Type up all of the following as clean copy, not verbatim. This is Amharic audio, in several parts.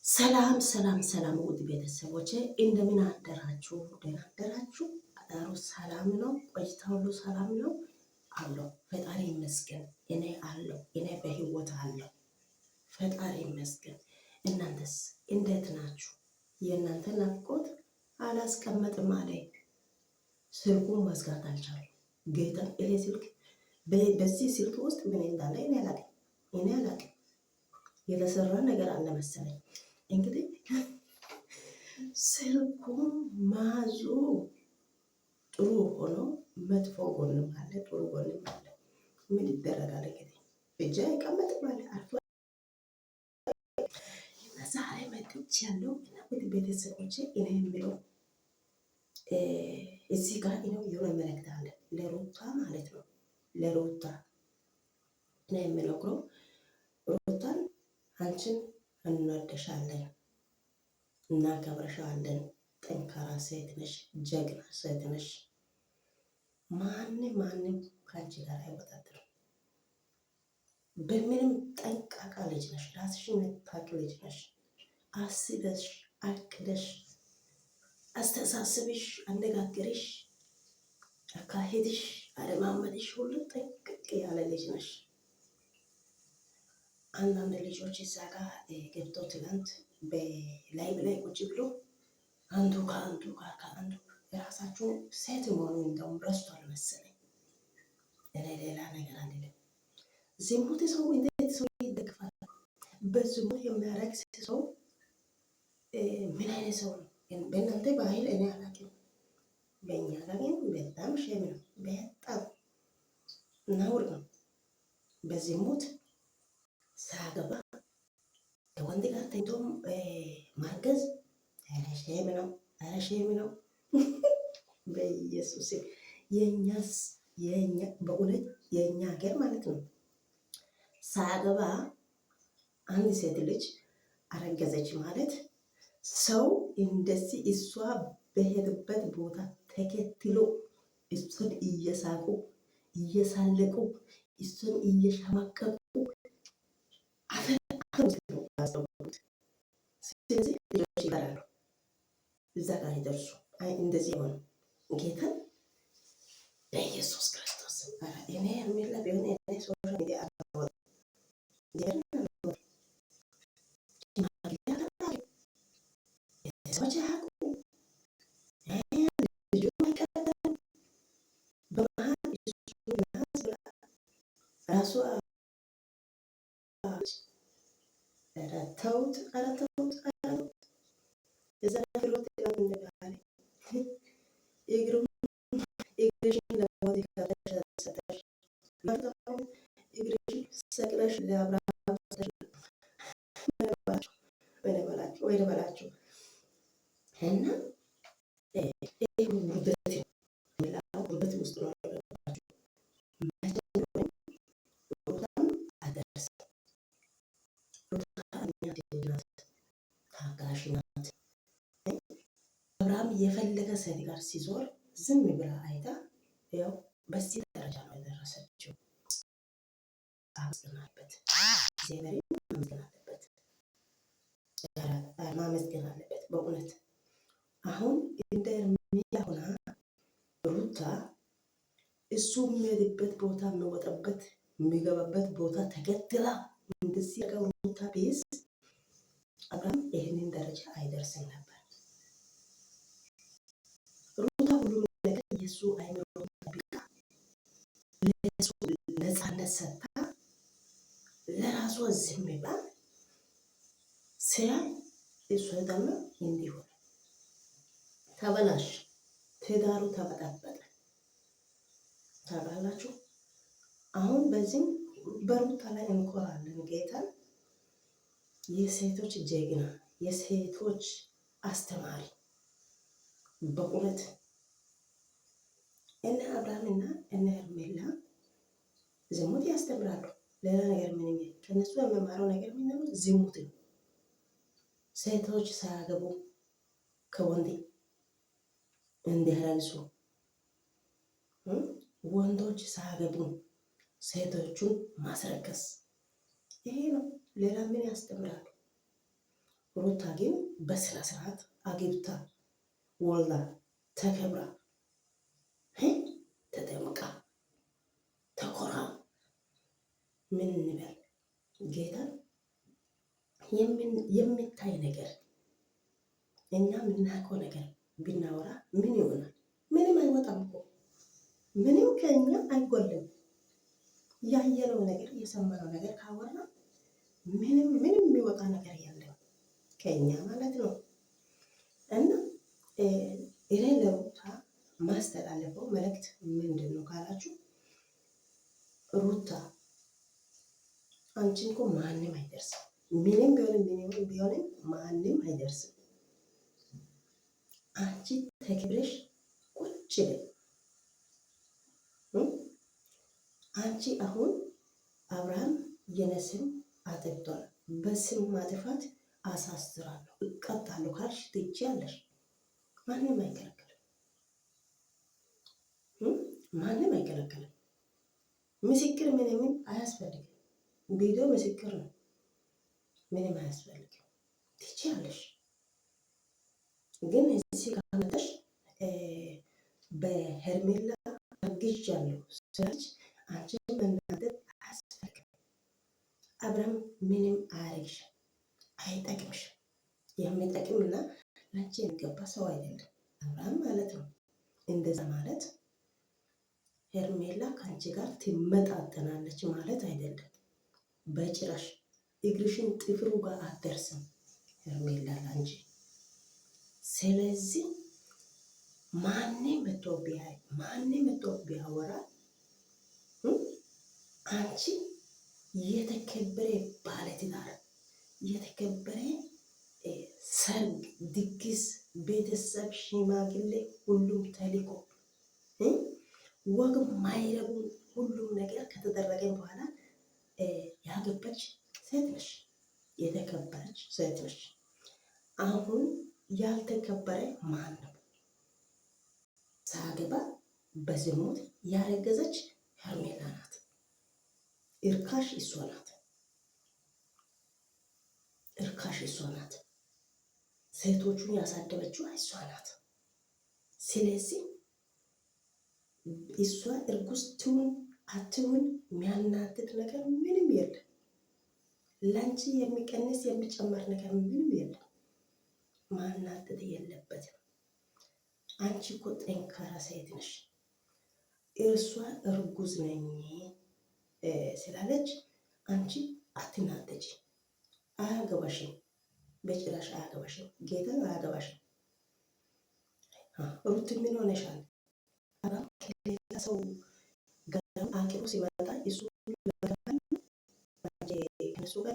ሰላም ሰላም ሰላም ውድ ቤተሰቦቼ እንደምን አደራችሁ? ደህና አደራችሁ? አዳሩ ሰላም ነው? ቆይታ ሁሉ ሰላም ነው? አለው ፈጣሪ ይመስገን። እኔ አለው እኔ በህይወት አለው። ፈጣሪ ይመስገን። እናንተስ እንዴት ናችሁ? የእናንተ ናፍቆት አላስቀመጥም አለኝ። ስልኩን መዝጋት አልቻልኩም። ጌታ ይሄ ስልክ በዚህ ስልክ ውስጥ ምን እንዳለ እኔ አላቅም። የተሰራ ነገር አለ መሰለኝ። እንግዲህ ስልኩን ማዙ ጥሩ ሆኖ መጥፎ ጎንም አለ፣ ጥሩ ጎንም አለ። ምን ይደረጋል እንግዲህ እጅ አይቀመጥም አለ አርፎ ዛሬ መጥቻለሁ እና ውድ ቤተሰቦቼ እኔ የምለው እዚህ ጋር የሆነ መልእክት አለ ለሩታ ማለት ነው። ለሩታ እኔ የምነግረው ሩታን አንቺን እንወድሻለን፣ እናከብርሻለን። ጠንካራ ሴት ነሽ፣ ጀግና ሴት ነሽ። ማንም ከአንቺ ጋር አይወዳደርም። በምንም ጠንቃቃ ልጅ ነሽ፣ ራስሽን የምታውቂ ልጅ ነሽ። አስበሽ አቅደሽ አስተሳሰብሽ፣ አነጋገርሽ፣ አካሄድሽ፣ አለማመድሽ ሁሉ ጠንቅቅ ያለ ልጅ ነሽ። አንዳንድ ልጆች እዛ ጋር ገብቶ ትላንት በላይቭ ላይ ቁጭ ብሎ አንዱ ከአንዱ የራሳቸው ሴት መሆኑ እንደውም ረስቷል መሰለኝ። እኔ ሌላ ነገር አይደለም። ዝሙት ሰው እንዴት ሰው ይደግፋል? በዝሙት የሚያደርግ ሰው ምን አይነት ሰው ነው? በእናንተ ባህል እኔ አላውቅም። በእኛ ጋር ግን በጣም ሸም ነው፣ በጣም ነውር ነው። በዝሙት ሳገባ ከወንድ ጋር ተኝቶም ማርገዝ ሸም ነው፣ ሸም ነው። በኢየሱስ በእውነት የእኛ ሀገር ማለት ነው። ሳገባ አንድ ሴት ልጅ አረገዘች ማለት ሰው እንደዚህ እሷ በሄድበት ቦታ ተከትሎ እሱን እየሳቁ እየሳለቁ እሱን እየሸማቀቁ ስለዚህ ልጆች ይቀራሉ፣ እዛ ጋር ይደርሱ። እንደዚህ ሆኑ ጌታን በኢየሱስ ክርስቶስ እኔ የሚለ ቢሆን ሶሻል ሚዲያ ራሷ ተውት፣ ኧረ ተውት። እዛ ፍሮት እንደባለ እግርሽን ለሞት ሰጠሽ፣ እግርሽን ሰቅለሽ ለአብርሃም ወይ በላቸው እና ውበት ውስጥ ነው ታጋሽ ናት። አብርሃም የፈለገ ሴት ጋር ሲዞር ዝም ብላ አይታ ያው በዚህ ደረጃ ነው የደረሰችው። አመስግናለበት፣ እግዚአብሔርን ማመስገን አለበት በእውነት። አሁን እንደ እርምጃ ሆና ሩታ እሱ የሚሄድበት ቦታ የሚወጣበት የሚገባበት ቦታ ተከትላ እንደዚህ ያገው ሩታ ቢይዝ አብርሃም ይህንን ደረጃ አይደርስም ነበር። ሩታ ሁሉ ነገር የእሱ አይምሮ ጠብቃ ለእሱ ነፃነት ሰጥታ ለራሷ ዝም ብላ ሲያይ እሱ ደግሞ እንዲሆን ተበላሽ፣ ትዳሩ ተበጠበጠ። ታውቃላችሁ። አሁን በዚህም በሩታ ላይ እንኮራለን። ጌታን የሴቶች ጀግና፣ የሴቶች አስተማሪ በእውነት እነ አብርሃምና እነ ሄርሜላ ዝሙት ያስተምራሉ። ሌላ ነገር ምንም ከነሱ የመማረው ነገር ምንም ዝሙት ነው። ሴቶች ሳያገቡ ከወንድ እንዲያረግዙ፣ ወንዶች ሳያገቡ ሴቶቹን ማስረከስ፣ ይሄ ነው። ሌላ ምን ያስተምራሉ? ሩታ ግን በስነ ስርዓት አግብታ ወልዳ ተከብራ ተጠምቃ ተኮራ ምን እንበል ጌታ የሚታይ ነገር እኛ የምናውቀው ነገር ብናወራ ምን ይሆናል? ምንም አይወጣም እኮ ምንም ከኛ አይጎልም። ያየነው ነገር የሰማነው ነገር ካወራ ምንም የሚወጣ ነገር የለም ከኛ ማለት ነው። እና እኔ ለሩታ ማስተላለፈው መልእክት ምንድን ነው ካላችሁ፣ ሩታ አንቺን እኮ ማንም አይደርስም። ምንም ቢሆንም ማንም አይደርስም። አንቺ ተክብረሽ ቁጭ በይ። አንቺ አሁን አብርሃም የነስም አጥፍቷል። በስም ማጥፋት አሳስራለሁ እቀጣለሁ ካልሽ ትችያለሽ። ማንም አይከለክልም። ማንም አይከለክልም። ምስክር ምንም አያስፈልግም። ቪዲዮ ምስክር ነው። ምንም አያስፈልግም። ትችያለሽ። ግን እዚህ ካመጣሽ በሄርሜላ አግዣለሁ ስላለች አንቺ መናደድ አያስፈልግም። አብርሃም ምንም አያረግሽም፣ አይጠቅምሽም። የሚጠቅምና ለአንቺ የሚገባ ሰው አይደለም አብርሃም ማለት ነው። እንደዛ ማለት ሄርሜላ ከአንቺ ጋር ትመጣጠናለች ማለት አይደለም። በጭራሽ እግርሽን ጥፍሩ ጋር አትደርስም ሄርሜላ ላንቺ። ስለዚህ ማንም መጥቶ ቢያወራ አንቺ የተከበረ ባለትዳር የተከበረ ሰርግ ድግስ ቤተሰብ ሽማግሌ ሁሉም ተልኮ ወግ ማይረቡ ሁሉም ነገር ከተደረገ በኋላ ያገባች ሴት ነሽ፣ የተከበረች ሴት ነሽ። አሁን ያልተከበረ ማን ነው? ሳገባ በዝሙት ያረገዘች ሄርሜላ ናት። እርካሽ እሷ ናት። እርካሽ እሷ ናት። ሴቶቹን ያሳደበችው እሷ ናት። ስለዚህ እሷ እርጉዝ ትሁን አትሁን የሚያናድድ ነገር ምንም የለም። ለአንቺ የሚቀንስ የሚጨመር ነገር ምንም የለም። ማናደድ የለበትም። አንቺ እኮ ጠንካራ ሴት ነሽ። እርሷ እርጉዝ ነኝ ስላለች አንቺ አትናደጂ። አያገባሽም፣ በጭራሽ አያገባሽም። ጌታን አያገባሽም። ሩት ምን ሆነሻል? ከሌላ ሰው ጋር አቅሮ ሲመጣ እሱ ከነሱ ጋር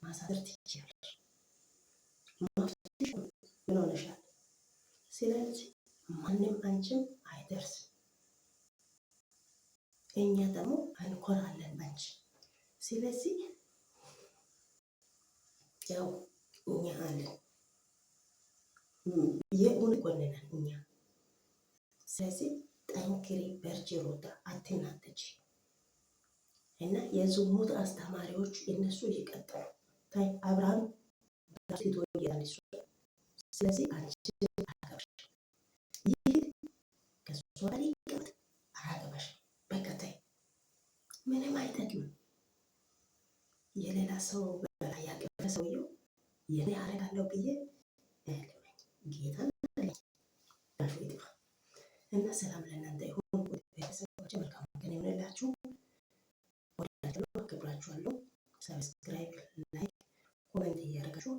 ማሳደር ትችያለሽ። ምን ሆነሻል? ስለዚህ ማንም አንቺም አይደርስም። እኛ ደግሞ እንኮራለን ባንቺ። ስለዚህ ያው እኛ አለን የእውነት ጎንነን እኛ። ስለዚህ ጠንክሪ፣ በርቺ ሩታ፣ አትናደጂ። እና የዝሙት አስተማሪዎች እነሱ ይቀጥሉ። ታይ አብርሃም ዳሲቶ ያንሱ። ስለዚህ አንቺ አገባሽ ይህ ከሷ ጋር ይቀመጥ አያገባሽ። በቃ ታይ፣ ምንም አይጠቅምም። የሌላ ሰው በላይ ያቀፈ ሰውየው የኔ አረጋለሁ ብዬ ጌታ እና ሰላም ለእናንተ ይሁን። ቤተሰቦች መልካም ቀን ይሆንላችሁ። ወዳችሁ አክብራችኋለሁ። ሰብስክራይብ፣ ላይክ፣ ኮሜንት እያደረጋችሁ